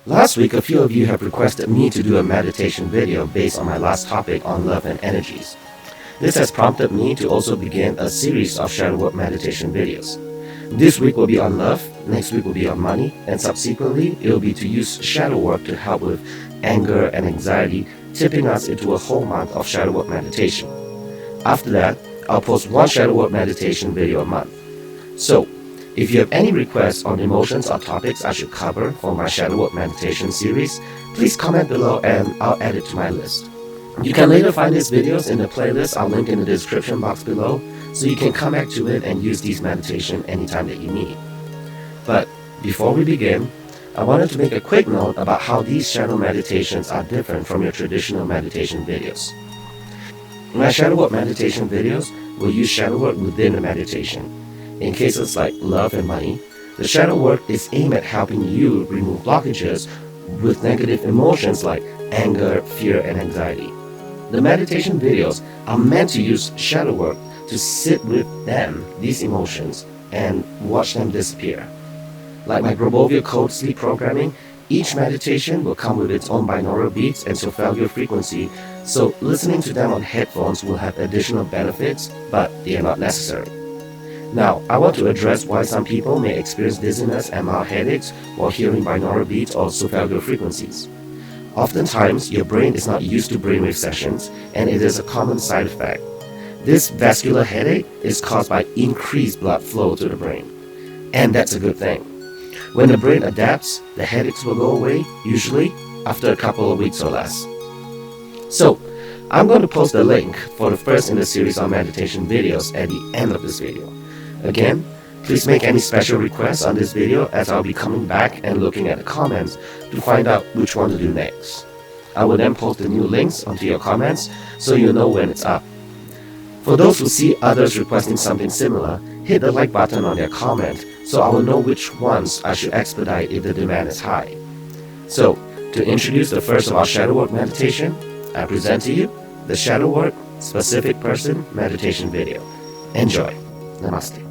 Last week, a few of you have requested me to do a meditation video based on my last topic on love and energies. This has prompted me to also begin a series of shadow work meditation videos. This week will be on love, next week will be on money, and subsequently it will be to use shadow work to help with anger and anxiety, tipping us into a whole month of shadow work meditation. After that, I'll post one shadow work meditation video a month. So, if you have any requests on emotions or topics I should cover for my shadow work meditation series, please comment below and I'll add it to my list. You can later find these videos in the playlist I'll link in the description box below, so you can come back to it and use these meditation anytime that you need. But before we begin, I wanted to make a quick note about how these shadow meditations are different from your traditional meditation videos. My shadow work meditation videos will use shadow work within the meditation. In cases like love and money, the shadow work is aimed at helping you remove blockages with negative emotions like anger, fear, and anxiety. The meditation videos are meant to use shadow work to sit with them, these emotions, and watch them disappear. Like my Grobovia code sleep programming, each meditation will come with its own binaural beats and solfeggio frequency, so listening to them on headphones will have additional benefits, but they are not necessary. Now, I want to address why some people may experience dizziness and mild headaches while hearing binaural beats or solfeggio frequencies. Oftentimes, your brain is not used to brainwave sessions, and it is a common side effect. This vascular headache is caused by increased blood flow to the brain, and that's a good thing. When the brain adapts, the headaches will go away, usually after a couple of weeks or less. So, I'm going to post a link for the first in the series on meditation videos at the end of this video. Again, please make any special requests on this video, as I'll be coming back and looking at the comments to find out which one to do next. I will then post the new links onto your comments so you'll know when it's up. For those who see others requesting something similar, hit the like button on their comment so I will know which ones I should expedite if the demand is high. So, to introduce the first of our shadow work meditation, I present to you the shadow work specific person meditation video. Enjoy. Namaste.